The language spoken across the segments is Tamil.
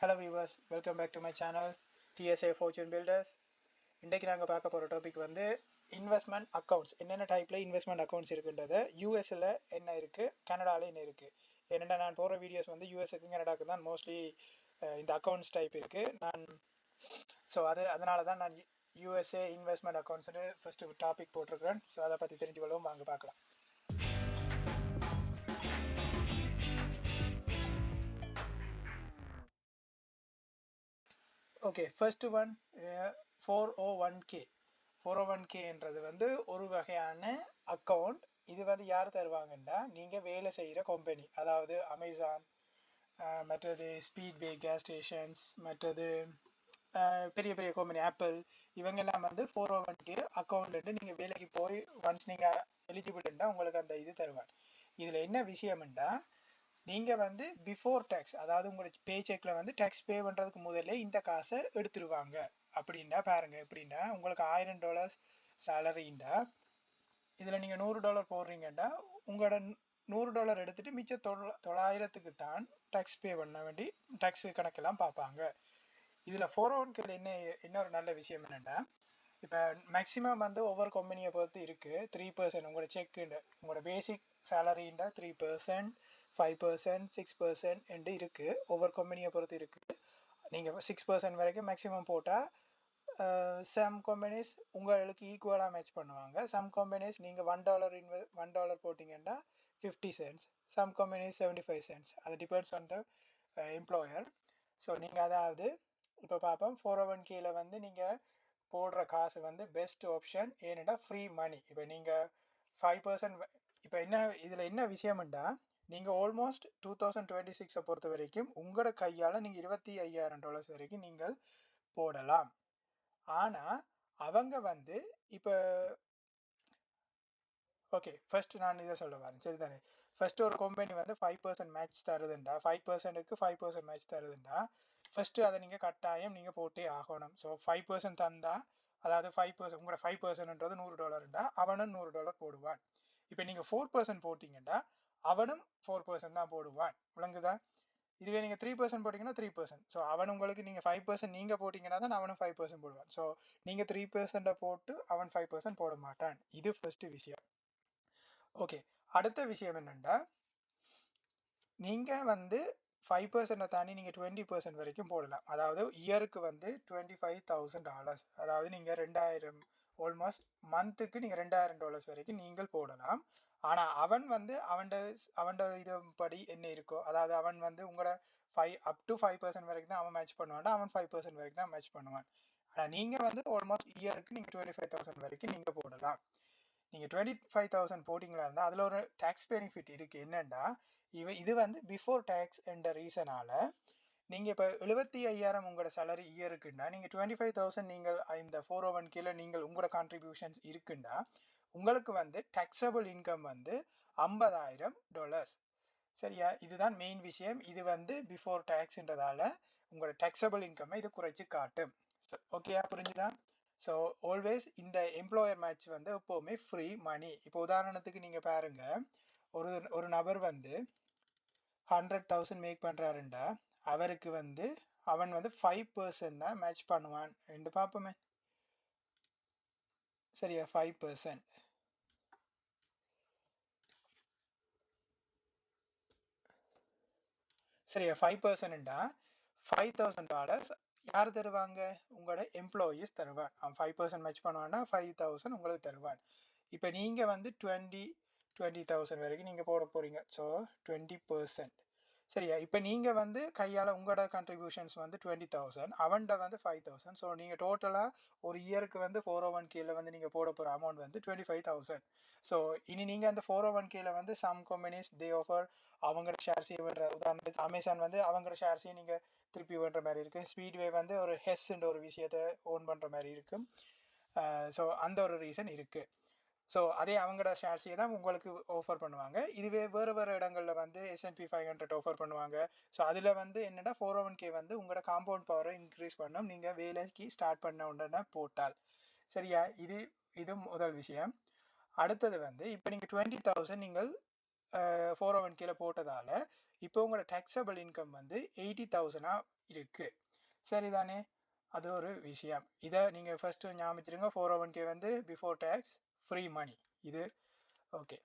Hello viewers, welcome back to my channel TSA Fortune Builders. இன்றைக்கு நாங்கள் பார்க்க போகிற டாபிக் வந்து இன்வெஸ்ட்மெண்ட் அக்கௌண்ட்ஸ். என்னென்ன டைப்பில் இன்வெஸ்ட்மெண்ட் அக்கௌண்ட்ஸ் இருக்குன்றது யூஎஸில் என்ன இருக்குது, கனடாவில் என்ன இருக்குது. என்னென்ன நான் போகிற வீடியோஸ் வந்து யூஎஸ்க்கு கனடாவுக்கு தான் மோஸ்ட்லி இந்த அக்கௌண்ட்ஸ் டைப் இருக்குது. அதனால தான் நான் யூஎஸ்ஏ இன்வெஸ்ட்மெண்ட் அக்கௌண்ட்ஸ்னு ஃபஸ்ட்டு டாபிக் போட்டிருக்கிறேன். ஸோ அதை பற்றி தெரிஞ்சு கொள்ளவும் வாங்க பார்க்கலாம். Okay, first one 401k. 401kன்றது வந்து ஒரு வகையான அக்கௌண்ட். இது வந்து யார் தருவாங்கன்னா, நீங்கள் வேலை செய்கிற கம்பெனி, அதாவது அமேசான், மற்றது ஸ்பீட்வே கேஸ் ஸ்டேஷன்ஸ், மற்றது பெரிய பெரிய கம்பெனி ஆப்பிள், இவங்கெல்லாம் வந்து 401k அக்கௌண்ட்டு நீங்கள் வேலைக்கு போய் ஒன்ஸ் நீங்கள் எலிஜிபிள்னா உங்களுக்கு அந்த இது தருவாங்க. இதில் என்ன விஷயம்னா, நீங்கள் வந்து பிஃபோர் டேக்ஸ், அதாவது உங்களோட பே செக்கில் வந்து டேக்ஸ் பே பண்ணுறதுக்கு முதல்ல இந்த காசை எடுத்துருவாங்க. அப்படின்னா பாருங்கள், எப்படின்னா உங்களுக்கு $1000 சேலரிண்டா இதில் நீங்கள் $100 போடுறீங்கன்னா உங்களோட $100 எடுத்துகிட்டு மிச்சம் 900க்கு தான் டேக்ஸ் பே பண்ண வேண்டி டேக்ஸ் கணக்கெல்லாம் பார்ப்பாங்க. இதில் 401kல என்ன ஒரு நல்ல விஷயம் என்னென்னா, இப்போ மேக்ஸிமம் வந்து ஒவ்வொரு கம்பெனியை பொறுத்து இருக்குது. 3% உங்களோட செக்குண்டு உங்களோட பேசிக் சேலரிண்டா 3%, 5%, 6% என்று இருக்குது. ஒவ்வொரு கம்பெனியை பொறுத்து இருக்குது. நீங்கள் 6% வரைக்கும் மேக்ஸிமம் போட்டால் சம் கம்பெனிஸ் உங்களுக்கு ஈக்குவலாக மேட்ச் பண்ணுவாங்க. சம் கம்பெனிஸ் நீங்கள் $1 போட்டிங்கன்னா 50 cents, சம் கம்பெனிஸ் 75 cents. அது depends on the employer. So நீங்கள் அதாவது இப்போ பார்ப்போம், 401kல வந்து நீங்கள் போடுற காசு வந்து பெஸ்ட் ஆப்ஷன். ஏன்னா ஃப்ரீ மணி. இப்போ நீங்கள் 5%, இப்போ இதில் என்ன விஷயம்ண்டா, நீங்கள் ஆல்மோஸ்ட் 2026 பொறுத்த வரைக்கும் உங்களோட கையால் நீங்கள் $25,000 வரைக்கும் நீங்கள் போடலாம். ஆனால் அவங்க வந்து இப்போ ஓகே, ஃபர்ஸ்ட் நான் இதை சொல்ல வரேன், சரிதானே? ஃபர்ஸ்ட் ஒரு கம்பெனி வந்து 5% மேட்ச் தருதுண்டா, 5%க்கு 5% மேட்ச் தருதுண்டா, ஃபர்ஸ்ட் அதை நீங்கள் கட்டாயம் நீங்கள் போட்டே ஆகணும். ஸோ 5% தந்தா, அதாவது 5% உங்களோட 5%ன்றது $100, அவனும் $100 போடுவான். இப்போ நீங்கள் 4% போட்டிங்கன்னா அவனும் 4% தான் போடுவான். விளங்குதா? இதுவே நீங்கள் 3% போட்டிங்கன்னா 3%. ஸோ அவன் உங்களுக்கு நீங்கள் 5% நீங்கள் போட்டிங்கன்னா தான் அவனும் 5% போடுவான். ஸோ நீங்கள் 3% போட்டு அவன் 5% போட மாட்டான். இது ஃபர்ஸ்ட் விஷயம். ஓகே, அடுத்த விஷயம் என்னென்னா, நீங்கள் வந்து 5% தாண்டி நீங்கள் 20% வரைக்கும் போடலாம். அதாவது இயருக்கு வந்து $25,000, அதாவது நீங்கள் 2000, ஆல்மோஸ்ட் மந்த்துக்கு நீங்கள் $2000 வரைக்கும் நீங்கள் போடலாம். ஆனால் அவன் வந்து அவன் இது படி என்ன இருக்கோ, அதாவது அவன் வந்து உங்களோட up to 5% வரைக்கும் தான் அவன் மேட்ச் பண்ணுவான். அவன் 5% வரைக்கும் தான் மேட்ச் பண்ணுவான். ஆனால் நீங்கள் வந்து ஆல்மோஸ்ட் இயருக்கு நீங்கள் 25,000 வரைக்கும் நீங்கள் போடலாம். நீங்கள் 25,000 போட்டிங்களா இருந்தால் அதில் ஒரு டேக்ஸ் பெனிஃபிட் இருக்குது. என்னென்னா, இது வந்து பிஃபோர் டேக்ஸ் என்ற ரீசனால் நீங்கள் இப்போ 75,000 உங்களோட சேலரி இயருக்குன்னா, நீங்கள் 25,000 நீங்கள் இந்த 401kல நீங்கள் உங்களோட கான்ட்ரிபியூஷன்ஸ் இருக்குன்னா உங்களுக்கு வந்து டேக்ஸபிள் இன்கம் வந்து $50,000. சரியா? இதுதான் மெயின் விஷயம். இது வந்து பிஃபோர் டேக்ஸ்ன்றதால உங்களோட டேக்ஸபிள் இன்கம்மை இது குறைச்சி காட்டும். ஓகேயா? புரிஞ்சுதான்? ஸோ ஆல்வேஸ் இந்த எம்ப்ளாயர் மேட்ச் வந்து எப்போவுமே ஃப்ரீ மணி. இப்போ உதாரணத்துக்கு நீங்கள் பாருங்க, ஒரு நபர் வந்து 100,000 மேக் பண்ணுறாருண்டா, அவருக்கு வந்து அவன் வந்து 5% தான் மேட்ச் பண்ணுவான் என்று பார்ப்போமே. சரியா? 5%. சரியா? 5%ண்டா $5,000 யார் தருவாங்க? உங்களோட எம்ப்ளாயீஸ் தருவான். அவன் 5% மேட்ச் பண்ணுவான்னா 5,000 உங்களுக்கு தருவான். இப்போ நீங்கள் வந்து 20,000 வரைக்கும் நீங்கள் போட போகிறீங்க. ஸோ 20%. சரியா? இப்போ நீங்கள் வந்து கையால் உங்களோட கண்ட்ரிபியூஷன்ஸ் வந்து 20,000, அவன்கிட்ட வந்து 5,000. ஸோ நீங்கள் டோட்டலாக ஒரு இயருக்கு வந்து 401kல வந்து நீங்கள் போட போகிற அமௌண்ட் வந்து 25,000. ஸோ இனி நீங்கள் அந்த 401kல வந்து சம் கம்பெனிஸ் தே ஆஃபர் அவங்களோட ஷேர்ஸையும் விடுற, உதாரணத்துக்கு அமேசான் வந்து அவங்களோட ஷேர்ஸையும் நீங்கள் திருப்பி விடுற மாதிரி இருக்கும். ஸ்பீட்வே வந்து ஒரு ஹெஸ்ன்ற ஒரு விஷயத்தை ஓன் பண்ணுற மாதிரி இருக்கும். ஸோ அந்த ஒரு ரீசன் இருக்குது. ஸோ அதே அவங்களோட ஷேர்ஸையே தான் உங்களுக்கு ஆஃபர் பண்ணுவாங்க. இதுவே வேறு இடங்களில் வந்து S&P 500 ஆஃபர் பண்ணுவாங்க. ஸோ அதில் வந்து என்னென்னா 401k வந்து உங்களோட காம்பவுண்ட் பவரை இன்க்ரீஸ் பண்ணும் நீங்கள் வேலைக்கு ஸ்டார்ட் பண்ண உடனே போட்டால். சரியா? இது முதல் விஷயம். அடுத்தது வந்து இப்போ நீங்கள் 20,000 நீங்கள் 401kல போட்டதால் இப்போ உங்களோட டேக்ஸபிள் இன்கம் வந்து 80,000 இருக்கு. சரிதானே? அது ஒரு விஷயம். இதை நீங்க ஃபர்ஸ்ட் ஞாபகம் வச்சிருங்க. 401k வந்து பிஃபோர் டேக்ஸ் ஃப்ரீ மணி. இது ஓகே.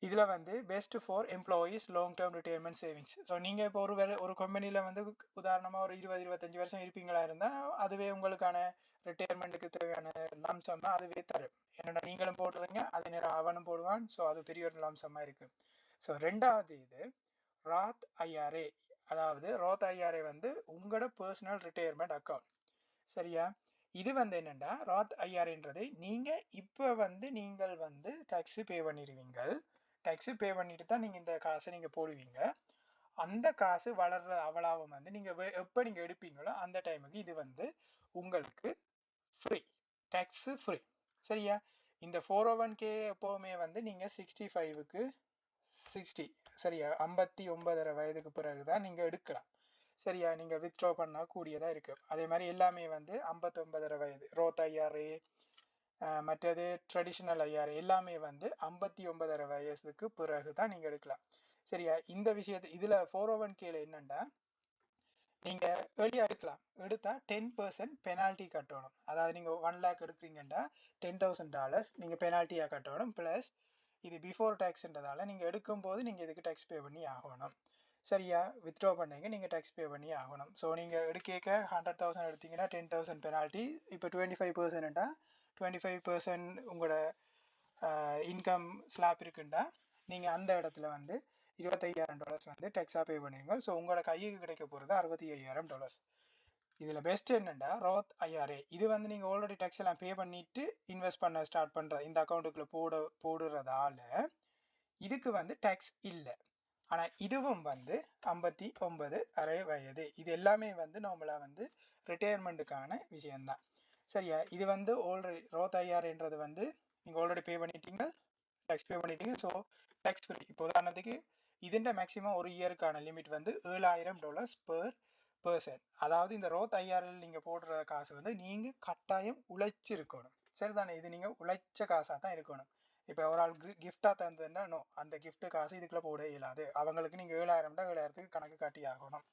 இதுல வந்து best for employees long term retirement savings. So நீங்க இப்போ ஒரு கம்பெனில வந்து உதாரணமா ஒரு 20-25 வருஷம் இருப்பீங்களா இருந்தா அதுவே உங்களுக்கான ரிட்டையர்மெண்ட்டுக்கு தேவையான லம்சம் அதுவே தரும். என்னடா நீங்களும் போடுறீங்க அதே நேரம் அவனும் போடுவான். ஸோ அது பெரிய ஒரு லம்சமா இருக்கு. ஸோ ரெண்டாவது இது ராத் ஐஆர்ஏ. அதாவது ராத் ஐஆர்ஏ வந்து உங்களோட பர்சனல் ரிட்டையர்மெண்ட் அக்கௌண்ட். சரியா? இது வந்து என்னன்னா ராத் ஐஆர்ஏன்றது நீங்க இப்ப வந்து நீங்கள் வந்து டாக்ஸ் பே பண்ணிடுவீங்க. டாக்ஸ் பே பண்ணிட்டு தான் நீங்க இந்த காசை நீங்க போடுவீங்க. அந்த காசு வளர்ற அவலாவும் வந்து நீங்க எப்ப நீங்க எடுப்பீங்களோ அந்த டைமுக்கு இது வந்து உங்களுக்கு ஃப்ரீ, டாக்ஸ் ஃப்ரீ. சரியா? இந்த 401k எப்பவுமே வந்து நீங்க 65க்கு 60 சரியா 59.5 வயதுக்கு பிறகுதான் நீங்க எடுக்கலாம். சரியா? நீங்க வித்ட்ரா பண்ண கூடியதா இருக்கு. அதே மாதிரி எல்லாமே வந்து 59.5 வயது ரோத் ஐஆர்ஏ மற்றது ட்ரெடிஷனல் ஐஆர்ஏ எல்லாமே வந்து 59.5 வயசுக்கு பிறகு தான் நீங்க எடுக்கலாம். சரியா? இந்த விஷயத்து இதுல 401kல என்னன்னா நீங்க ஏர்லியா எடுக்கலாம். எடுத்தா 10% பெனால்ட்டி கட்டணும். அதாவது நீங்க 1 லேக் எடுக்கிறீங்கன்னா $10,000 நீங்க பெனால்ட்டியா கட்டணும். பிளஸ் இது பிஃபோர் டேக்ஸ்ன்றதால நீங்க எடுக்கும் போது நீங்க இதுக்கு டேக்ஸ் பே பண்ணி ஆகணும். சரியா? வித்ட்ரா பண்ணீங்க நீங்க டேக்ஸ் பே பண்ணி ஆகணும். ஸோ நீங்க எடுக்க 100,000 எடுத்தீங்கன்னா 10,000 பெனால்ட்டி. இப்போ 25%ண்டா 25% உங்களோட இன்கம் ஸ்லாப் இருக்குண்டா நீங்க அந்த இடத்துல வந்து $25,000 வந்து டேக்ஸா பே பண்ணுவீங்க. ஸோ உங்களோட கைக்கு கிடைக்க போறது $65,000. இதுல பெஸ்ட் என்னன்னா ரோத் ஐஆர்ஏ. இது வந்து நீங்க ஆல்ரெடி டேக்ஸ் எல்லாம் பே பண்ணிட்டு இன்வெஸ்ட் பண்ண ஸ்டார்ட் பண்ற இந்த அக்கௌண்ட்டுக்குள்ள போடுறதால இதுக்கு வந்து டேக்ஸ் இல்லை. ஆனா இதுவும் வந்து 59.5 வயது. இது எல்லாமே வந்து நார்மலா வந்து ரிட்டையர்மெண்ட்டுக்கான விஷயம்தான். சரியா? இது வந்து ஆல்ரெடி ரோத் ஐஆர்ஏன்றது வந்து நீங்க ஆல்ரெடி பே பண்ணிட்டீங்க, டேக்ஸ் பே பண்ணிட்டீங்க. So tax free. இப்போ உதாரணத்துக்கு இதுண்ட மேக்ஸிமம் ஒரு இயருக்கான லிமிட் வந்து $7,000 பெர் பர்சன். அதாவது இந்த ரோத் ஐஆர்எல் நீங்க போடுற காசு வந்து நீங்க கட்டாயம் உழைச்சிருக்கணும். சரிதானே? இது நீங்க உழைச்ச காசா தான் இருக்கணும். இப்போ ஒரு ஆள் கிஃப்டா தந்ததுன்னா நோ, அந்த கிஃப்ட் காசு இதுக்குள்ள போட இயலாது. அவங்களுக்கு நீங்க 7,000 கணக்கு காட்டி ஆகணும்.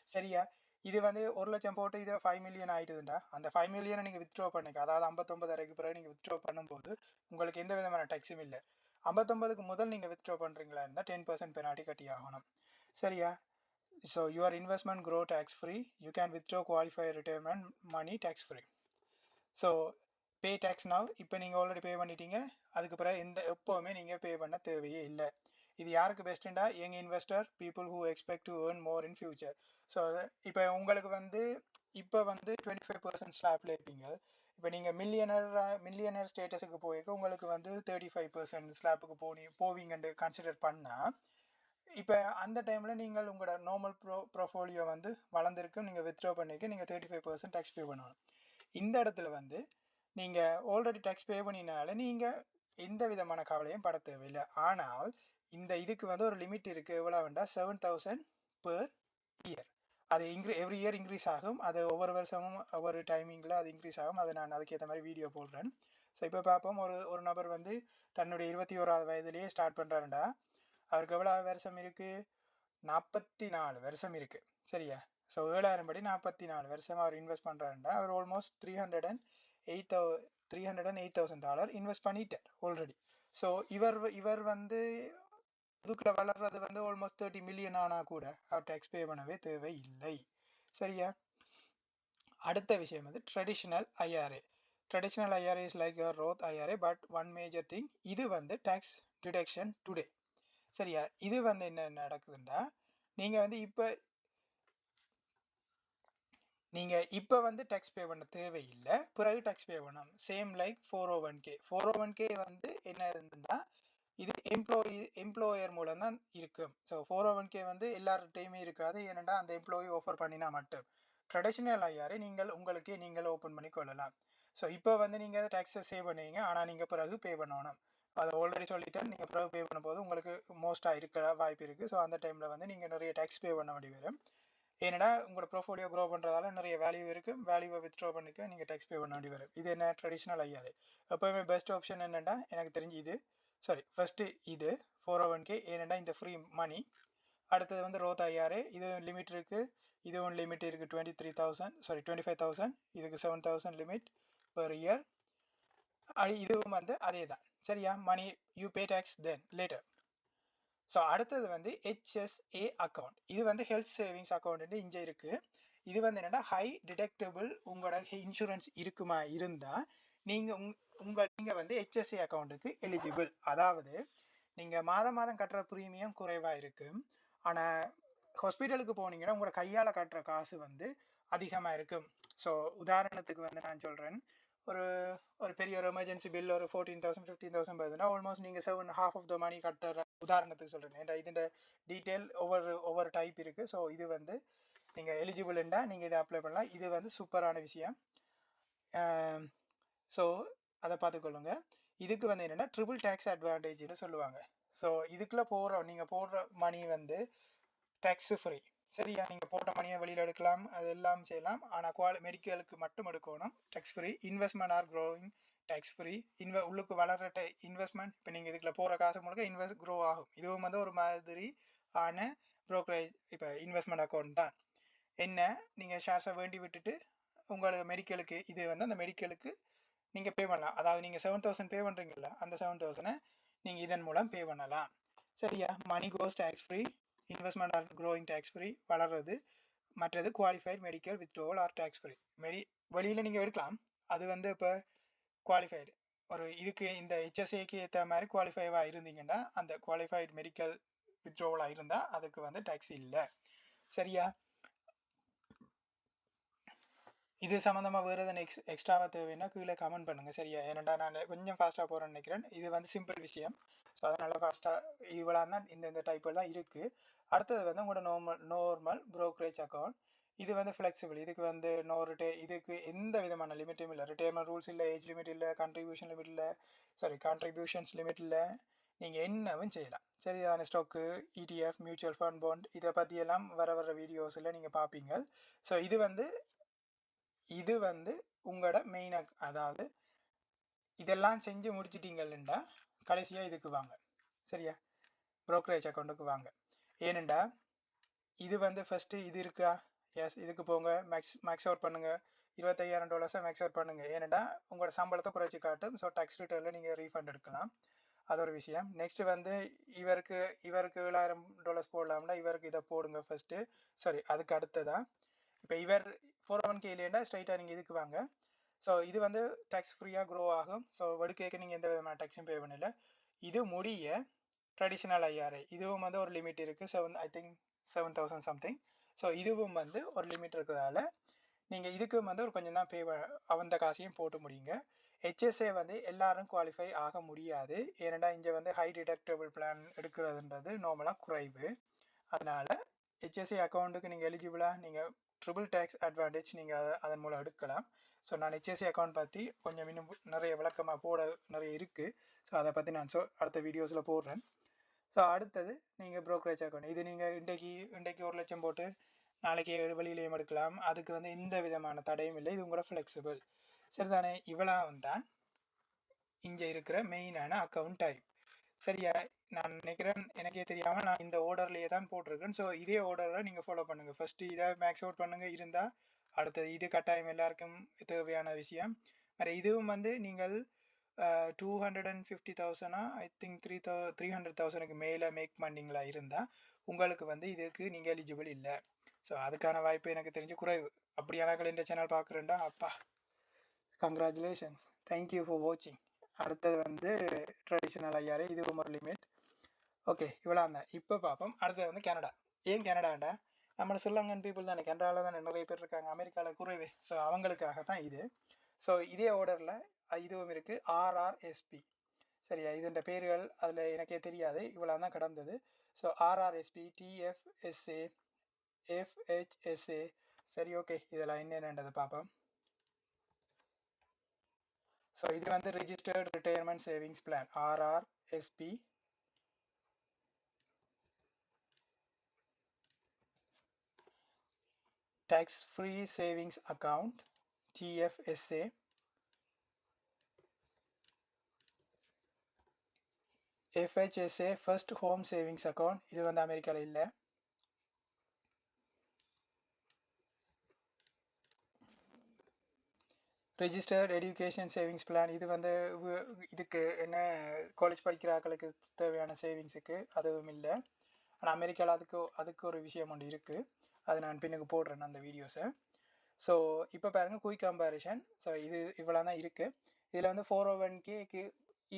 சரியா? இது வந்து 1 லட்சம் போட்டு இது 5 மில்லியன் ஆயிட்டுதுண்டா அந்த 5 மில்லியனை நீங்க வித்ட்ரா பண்ணிக்க, அதாவது 59 பிறகு நீங்க வித்ட்ரா பண்ணும்போது உங்களுக்கு எந்த விதமான டேக்ஸும் இல்லை. 59க்கு முதல் நீங்க வித்ட்ரா பண்றீங்களா இருந்தா 10% பெனால்ட்டி கட்டி ஆகணும். சரியா? So your investment grow tax free. You can withdraw qualified retirement money tax free. So pay tax now. இப்போ நீங்க ஆல்ரெடி பே பண்ணிட்டீங்க. அதுக்கு பிறகு எப்பவுமே நீங்க பே பண்ண தேவையே இல்லை. இது யாருக்கு பெஸ்ட்டுண்டா young investor, people who expect to earn more in future. So இப்போ உங்களுக்கு வந்து இப்போ வந்து 25% ஸ்லாப்ல இருப்பீங்க. இப்போ நீங்கள் மில்லியனர் ஸ்டேட்டஸுக்கு போயிருக்க உங்களுக்கு வந்து 35% ஸ்லாப்புக்கு போவீங்கன்னு கன்சிடர் பண்ணால் இப்போ அந்த டைமில் நீங்கள் உங்களோட நார்மல் ப்ரோஃபோலியோ வந்து வளர்ந்துருக்கு, நீங்கள் வித்ட்ரா பண்ணிக்க நீங்கள் 35% டேக்ஸ் பே பண்ணணும். இந்த இடத்துல வந்து நீங்கள் ஆல்ரெடி டேக்ஸ் பே பண்ணினால நீங்கள் எந்த விதமான கவலையும் பட தேவையில்லை. ஆனால் இந்த இதுக்கு வந்து ஒரு லிமிட் இருக்குது. எவ்வளோ வேண்டாம் 7,000 பெர் இயர். அது எவ்ரி இயர் இன்க்ரீஸ் ஆகும். அது ஒவ்வொரு வருஷமும் ஒவ்வொரு டைமிங்கில் அது இன்க்ரீஸ் ஆகும். அதை நான் அதுக்கேற்ற மாதிரி வீடியோ போடுறேன். ஸோ இப்போ பார்ப்போம். ஒரு நபர் வந்து தன்னுடைய 21வது வயதிலேயே ஸ்டார்ட் பண்ணுறாருண்டா அவருக்கு எவ்வளோ வருஷம் இருக்குது? 44 வருஷம் இருக்குது. சரியா? ஸோ 7,000 படி 44 வருஷம் அவர் இன்வெஸ்ட் பண்ணுறாருண்டா அவர் ஆல்மோஸ்ட் $308,000 இன்வெஸ்ட் பண்ணிட்டார் ஆல்ரெடி. ஸோ இவர் வந்து இதுக்குள்ள வளர்றது வந்து ஆல்மோஸ்ட் 30 மில்லியன் ஆனால் கூட அவர் டேக்ஸ் பே பண்ணவே தேவை இல்லை. சரியா? அடுத்த விஷயம் வந்து traditional IRA. Traditional IRA is like your Roth IRA, but one major thing, இது வந்து டேக்ஸ் டிடக்ஷன் டுடே. சரியா? இது வந்து என்ன நடக்குதுன்னா நீங்க இப்ப வந்து டேக்ஸ் பே பண்ண தேவையில்லை, பிறகு டேக்ஸ் பே பண்ணணும். Same like 401k. 401k வந்து என்ன இருந்துன்னா இது எம்ப்ளாயர் மூலம் தான் இருக்கும். ஸோ 401k வந்து எல்லார்ட்டையுமே இருக்காது. ஏனென்றா அந்த எம்ப்ளாயி ஆஃபர் பண்ணினா மட்டும். ட்ரெடிஷ்னல் ஐஆர்ஏ நீங்கள் ஓப்பன் பண்ணி கொள்ளலாம். ஸோ இப்போ வந்து நீங்கள் டேக்ஸை சேவ் பண்ணுவீங்க, ஆனால் நீங்கள் பிறகு பே பண்ணணும். அதை ஆல்ரெடி சொல்லிட்டேன். நீங்கள் பிறகு பே பண்ணும்போது உங்களுக்கு மோஸ்ட்டாக இருக்க வாய்ப்பு இருக்குது. ஸோ அந்த டைமில் வந்து நீங்கள் நிறைய டேக்ஸ் பே பண்ண வேண்டி வரும். ஏன்னா உங்களோட ப்ரோஃபோலியோ க்ரோ பண்ணுறதால நிறைய வேல்யூ இருக்குது. வேல்யூவை வித்ட்ரா பண்ணிக்க நீங்கள் டேக்ஸ் பே பண்ண வேண்டி வரும். இது என்ன ட்ரெடிஷ்னல் ஐஆர்ஏ. எப்போவுமே பெஸ்ட் ஆப்ஷன் என்னென்னா எனக்கு தெரிஞ்சு இது ஃபர்ஸ்ட் இது 401k. ஏனெண்டா இந்த ஃப்ரீ மணி. அடுத்தது வந்து ரோத் ஐஆர்ஏ. இது லிமிட் இருக்குது. இதுவும் லிமிட் இருக்குது 25,000 இதுக்கு 7,000 லிமிட் பெர் இயர். இதுவும் வந்து அதே தான். சரியா, money you pay tax then later. So அடுத்தது வந்து HSA அக்கௌண்ட். இது வந்து ஹெல்த் சேவிங்ஸ் அக்கௌண்ட் இங்கே இருக்கு. இது வந்து என்னன்னா ஹை டிடெக்டபிள் உங்களோட இன்சூரன்ஸ் இருக்குமா இருந்தால் நீங்கள் வந்து HSA அக்கௌண்ட்டுக்கு எலிஜிபிள். அதாவது நீங்கள் மாதம் கட்டுற ப்ரீமியம் குறைவாக இருக்கும், ஆனால் ஹாஸ்பிட்டலுக்கு போனீங்கன்னா உங்களோட கையால் கட்டுற காசு வந்து அதிகமாக இருக்கும். ஸோ உதாரணத்துக்கு வந்து நான் சொல்கிறேன், ஒரு பெரிய ஒரு எமர்ஜென்சி பில் ஒரு 14,000 15,000 வருதுன்னா ஆல்மோஸ்ட் நீங்கள் 7.5 ஆஃப் த மணி கட்டுற உதாரணத்துக்கு சொல்கிறேன். ஏன்னா இதுன்ற டீட்டெயில் ஒவ்வொரு டைப் இருக்குது. ஸோ இது வந்து நீங்கள் எலிஜிபிள்ண்டா நீங்கள் இதை அப்ளை பண்ணலாம். இது வந்து சூப்பரான விஷயம். ஸோ அதை பார்த்துக்கொள்ளுங்க. இதுக்கு வந்து என்னென்னா ட்ரிபிள் டேக்ஸ் அட்வான்டேஜ்னு சொல்லுவாங்க. ஸோ இதுக்குள்ளே நீங்கள் போடுற மணி வந்து டேக்ஸ் ஃப்ரீ. சரியா, நீங்கள் போட்ட மணியை வெளியில் எடுக்கலாம், அது எல்லாம் செய்யலாம். ஆனால் மெடிக்கலுக்கு மட்டும் எடுக்கணும், tax free. Investment are growing, tax free. உள்ளுக்கு வளர்ற இன்வெஸ்ட்மெண்ட், இப்போ நீங்கள் இதுக்குள்ள போகிற காசு முழுக்க க்ரோ ஆகும். இதுவும் வந்து ஒரு மாதிரி ஆன ப்ரோக்கரேஜ், இப்போ இன்வெஸ்ட்மெண்ட் அக்கௌண்ட் தான். என்ன, நீங்கள் ஷேர்ஸை வேண்டி விட்டுட்டு உங்களுக்கு மெடிக்கலுக்கு, இது வந்து அந்த மெடிக்கலுக்கு நீங்கள் பே பண்ணலாம். அதாவது நீங்கள் 7,000 பே பண்ணுறீங்கல்ல, அந்த 7,000 நீங்கள் இதன் மூலம் பே பண்ணலாம். சரியா, money goes tax free, investment are growing tax free, வளர்றது. மற்றது qualified medical withdrawal are tax free. வெளியில் நீங்கள் எடுக்கலாம், அது வந்து இப்போ குவாலிஃபைடு ஒரு இதுக்கு இந்த HSAக்கு ஏற்ற மாதிரி குவாலிஃபைவாக இருந்தீங்கன்னா, அந்த குவாலிஃபைடு மெடிக்கல் வித்ட்ரோவலாக இருந்தால் அதுக்கு வந்து டேக்ஸ் இல்லை. சரியா, இது சம்மந்தமாக வேறு எதுவும் எக்ஸ்ட்ராவாக தேவைன்னா கீழே கமெண்ட் பண்ணுங்கள். சரியா, ஏன்னா நான் கொஞ்சம் ஃபாஸ்ட்டாக போகிறேன்னு நினைக்கிறேன். இது வந்து சிம்பிள் விஷயம். ஸோ அதனால் ஃபாஸ்ட்டாக இவ்வளோ தான் இந்த டைப்பில் தான் இருக்குது. அடுத்தது வந்து உங்களோட நார்மல் ப்ரோக்கரேஜ் அக்கௌண்ட். இது வந்து ஃப்ளெக்சிபிள். இதுக்கு வந்து இதுக்கு எந்த விதமான லிமிட்டும் இல்லை. ரிட்டையர்மெண்ட் ரூல்ஸ் இல்லை, ஏஜ் லிமிட் இல்லை, கான்ட்ரிபியூஷன்ஸ் லிமிட் இல்லை. நீங்கள் என்னவும் செய்யலாம். சரிதான, stock, ETF, mutual fund, bond, இதை பற்றியெல்லாம் வர வீடியோஸில் நீங்கள் பார்ப்பீங்க. ஸோ இது வந்து உங்களோட மெயினாக, அதாவது இதெல்லாம் செஞ்சு முடிச்சிட்டிங்கன்னா கடைசியாக இதுக்கு வாங்க. சரியா, ப்ரோக்கரேஜ் அக்கௌண்ட்டுக்கு வாங்க. ஏனெண்டா இது வந்து ஃபஸ்ட்டு இது இருக்கா, எஸ், இதுக்கு போங்க, மேக்ஸ் அவுட் பண்ணுங்கள். $25,000 மேக்ஸ் அவுட் பண்ணுங்கள். ஏனெண்டா உங்களோட சம்பளத்தை குறைச்சி காட்டும். ஸோ டேக்ஸ் ரிட்டர்னில் நீங்கள் ரீஃபண்ட் எடுக்கலாம். அது ஒரு விஷயம். நெக்ஸ்ட் வந்து இவருக்கு $7,000 போடலாம்னா இவருக்கு இதை போடுங்க ஃபஸ்ட்டு. சரி, அதுக்கு அடுத்ததான் இப்போ இவர் 401k இல்லைன்னா ஸ்ட்ரைட்டாக நீங்கள் இதுக்கு வாங்க. ஸோ இது வந்து டேக்ஸ் ஃப்ரீயாக க்ரோ ஆகும். ஸோ வடுக்கைக்கு நீங்கள் எந்த விதமான டேக்ஸும் பே பண்ணல. இது முடிய ட்ரெடிஷ்னல் IRA, இதுவும் வந்து ஒரு லிமிட் இருக்குது, ஐ திங்க் 7,000 சம்திங். ஸோ இதுவும் வந்து ஒரு லிமிட் இருக்கிறதால நீங்கள் இதுக்கும் வந்து ஒரு கொஞ்சம் தான் அந்த காசையும் போட்டு முடியுங்க. HSA வந்து எல்லாரும் குவாலிஃபை ஆக முடியாது. ஏன்னா இங்கே வந்து ஹை டிடக்டபிள் பிளான் எடுக்கிறதுன்றது நார்மலாக குறைவு. அதனால் HSA அக்கௌண்ட்டுக்கு நீங்கள் எலிஜிபிளாக நீங்கள் ட்ரிபிள் டேக்ஸ் அட்வான்டேஜ் நீங்கள் அதன் மூலம் எடுக்கலாம். ஸோ நான் HSA அக்கௌண்ட் பற்றி கொஞ்சம் இன்னும் நிறைய விளக்கமாக நிறைய இருக்குது. ஸோ அதை பற்றி நான் அடுத்த வீடியோஸில் போடுறேன். ஸோ அடுத்தது நீங்கள் ப்ரோக்கரேஜ் அக்கௌண்ட். இது நீங்கள் இன்றைக்கு 1,00,000 போட்டு நாளைக்கு வெளியிலையும் எடுக்கலாம். அதுக்கு வந்து எந்த விதமான தடையும் இல்லை. இது உங்களோட ஃப்ளெக்சிபிள். சரிதானே, இவ்வளோ தான் இங்கே இருக்கிற மெயினான அக்கௌண்ட் டைப். சரியா, நான் நினைக்கிறேன் எனக்கே தெரியாமல் நான் இந்த ஆர்டர்லேயே தான் போட்டிருக்கேன். ஸோ இதே ஆர்டரில் நீங்கள் ஃபாலோ பண்ணுங்கள். ஃபஸ்ட்டு இதை மேக்ஸ் அவுட் பண்ணுங்கள் இருந்தால் அடுத்தது இது கட்டாயம் எல்லாருக்கும் தேவையான விஷயம். வேறு இதுவும் வந்து நீங்கள் 250,000 ஐ திங்க் 300,000க்கு மேலே மேக் பண்ணிங்களா இருந்தால் உங்களுக்கு வந்து இதுக்கு நீங்கள் எலிஜிபிள் இல்லை. ஸோ அதுக்கான வாய்ப்பு எனக்கு தெரிஞ்சு குறைவு. அப்படியானாக்கள் இந்த சேனல் பார்க்குறேன்டா, அப்பா கங்க்ராச்சுலேஷன்ஸ், தேங்க்யூ ஃபார் வாட்சிங். அடுத்தது வந்து ட்ரெடிஷ்னல் IRA, இதுவும் ஒரு லிமிட். ஓகே, இவ்வளோ தான். இப்போ பார்ப்போம். அடுத்தது வந்து கனடா. ஏன் கனடாண்டா, நம்ம ஸ்ரீலங்கன் பீப்புள் தானே, கனடாவில் தானே நிறைய பேர் இருக்காங்க, அமெரிக்காவில் குறைவு. ஸோ அவங்களுக்காக தான் இது. ஸோ இதே ஆர்டரில் இதுவும் இருக்குது, RRSP. சரியா, இதுன்ற பேர்கள் அதில் எனக்கே தெரியாது, இவ்வளோ தான் கடந்தது. So RRSP, TFSA, FHSA. சரி, ஓகே, இதெல்லாம் என்னென்னது பார்ப்போம். ஸோ இது வந்து registered retirement savings plan, RRSP. Tax free savings account, TFSA. FHSA, first home savings account, இது வந்து அமெரிக்காவில் இல்லை. ரிஜிஸ்டர்ட் எஜுகேஷன் சேவிங்ஸ் பிளான் இது வந்து இதுக்கு என்ன காலேஜ் படிக்கிற ஆட்களுக்கு தேவையான சேவிங்ஸுக்கு அதுவும் இல்லை. ஆனால் அமெரிக்காவில் அதுக்கு ஒரு விஷயம் ஒன்று இருக்குது. அது நான் பின்னுக்கு போடுறேன் அந்த வீடியோஸை. ஸோ இப்போ பாருங்கள் குயிக் கம்பேரிஷன். ஸோ இது இவ்வளோ தான் இருக்குது. இதில் வந்து 401Kக்கு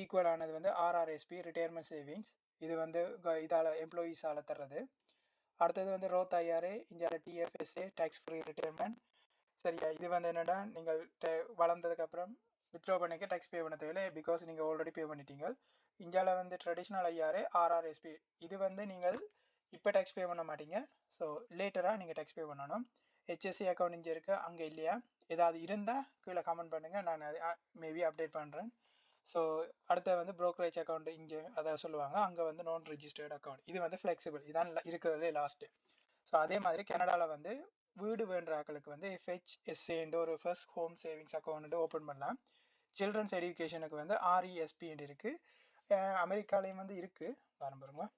ஈக்குவலானது வந்து RRSP ரிட்டையர்மெண்ட் சேவிங்ஸ். இது வந்து இதால் எம்ப்ளாயீஸால் தர்றது. அடுத்தது வந்து ரோத் ஐஆர்ஏ, இந்தியாவில் TFSA டேக்ஸ் ஃப்ரீ ரிட்டையர்மெண்ட். சரியா, இது வந்து என்னடா நீங்கள் வளர்ந்ததுக்கப்புறம் வித்ட்ரா பண்ணிக்க டேக்ஸ் பே பண்ண தேவையில்லை, பிகாஸ் நீங்கள் ஆல்ரெடி பே பண்ணிட்டீங்க. இந்தியாவில் வந்து ட்ரெடிஷ்னல் ஐஆர்ஏ RRSP இது வந்து நீங்கள் இப்போ டேக்ஸ் பே பண்ண மாட்டீங்க. ஸோ லேட்டராக நீங்கள் டேக்ஸ் பே பண்ணணும். HSC அக்கௌண்ட் இங்கே இருக்குது, அங்கே இல்லையா? ஏதாவது இருந்தால் கீழே கமெண்ட் பண்ணுங்கள், நான் அது மேபி அப்டேட் பண்ணுறேன். ஸோ அடுத்த வந்து ப்ரோக்கரேஜ் அக்கௌண்ட் இங்கே அதை சொல்லுவாங்க, அங்கே வந்து நான் ரிஜிஸ்டர்ட் அக்கௌண்ட். இது வந்து ஃப்ளெக்சிபிள், இதான் இருக்கிறதுலே லாஸ்ட்டு. ஸோ அதே மாதிரி கனடாவில் வந்து வீடு வேண்டுற ஆக்களுக்கு வந்து FHSA ஒரு first home savings account open பண்ணலாம். சில்ட்ரன்ஸ் எஜுகேஷனுக்கு வந்து RESP இருக்குது. அமெரிக்காலையும் வந்து இருக்குது, பாருங்க.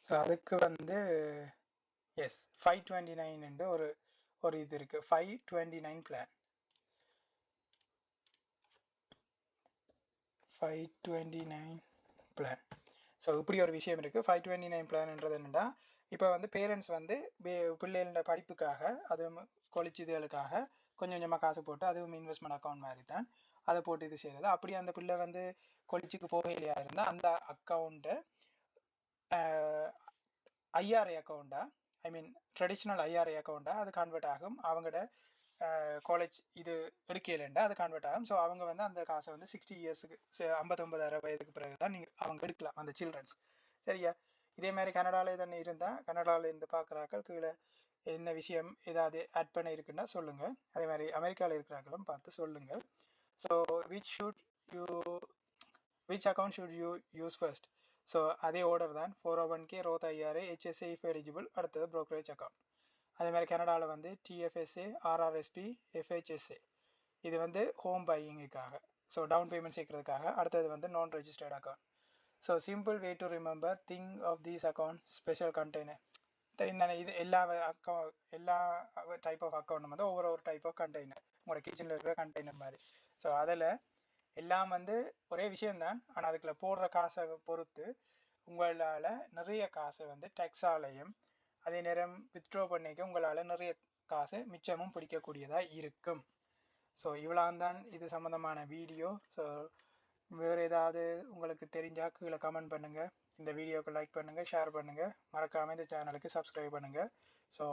ஸோ அதுக்கு வந்து எஸ் 529 ஒரு இது இருக்குது, 529 பிளான். 529 பிளான். ஸோ இப்படி ஒரு விஷயம் இருக்குது. 529 பிளான்ன்றது என்னென்னா, இப்போ வந்து பேரண்ட்ஸ் வந்து பிள்ளைகளோட படிப்புக்காக அதுவும் காலேஜ் இதுகளுக்காக கொஞ்சம் கொஞ்சமாக காசு போட்டு, அதுவும் இன்வெஸ்ட்மெண்ட் அக்கௌண்ட் மாதிரி தான் அதை போட்டு இது செய்கிறது. அப்படி அந்த பிள்ளை வந்து காலேஜுக்கு போகலையா இருந்தால் அந்த அக்கௌண்ட்டை IRA அக்கௌண்ட்டா, ஐ மீன் ட்ரெடிஷ்னல் IRA அக்கௌண்ட்டா அது கன்வெர்ட் ஆகும். அவங்களோட காலேஜ் இது எடுக்கலைண்டா அது கன்வெர்ட் ஆகும். ஸோ அவங்க வந்து அந்த காசை வந்து 60 இயர்ஸுக்கு 59 வயதுக்கு பிறகு தான் நீங்கள் அவங்க எடுக்கலாம் அந்த சில்ட்ரன்ஸ். சரியா, இதே மாதிரி கனடாவில் தானே இருந்தால் கனடாவில் இருந்து பார்க்குறாக்கள் கீழே என்ன விஷயம் ஏதாவது ஆட் பண்ண இருக்குன்னா சொல்லுங்கள். அதே மாதிரி அமெரிக்காவில் இருக்கிறாங்களும் பார்த்து சொல்லுங்கள். So which account should you use first? So அதே ஆர்டர் தான். 401K, Roth IRA, HSA if eligible, அடுத்தது ப்ரோக்கரேஜ் அக்கௌண்ட். அதே மாதிரி கனடாவில் வந்து TFSA, RRSP, FHSA இது வந்து ஹோம் பையிங்குக்காக, ஸோ டவுன் பேமெண்ட் சேர்க்கறதுக்காக. அடுத்தது வந்து நான் registered account. So simple way to remember, think of these account special container. தெரிந்தானே, இது எல்லா டைப் ஆஃப் அக்கௌண்ட் வந்து ஒவ்வொரு டைப் ஆஃப் கண்டெய்னர், உங்களோட கிச்சனில் இருக்கிற கண்டெய்னர் மாதிரி. ஸோ அதில் எல்லாம் வந்து ஒரே விஷயம்தான், ஆனால் அதுக்குள்ள போடுற காசை பொறுத்து உங்களால் நிறைய காசை வந்து டேக்ஸாலையும் அதே நேரம் வித்ட்ரா பண்ணிக்க உங்களால் நிறைய காசு மிச்சமும் பிடிக்கக்கூடியதாக இருக்கும். ஸோ இவ்வளோந்தான் இது சம்மந்தமான வீடியோ. ஸோ வேறு ஏதாவது உங்களுக்கு தெரிஞ்சால் கீழே கமெண்ட் பண்ணுங்கள். இந்த வீடியோக்கு லைக் பண்ணுங்கள், ஷேர் பண்ணுங்கள், மறக்காமல் இந்த சேனலுக்கு சப்ஸ்கிரைப் பண்ணுங்கள். ஸோ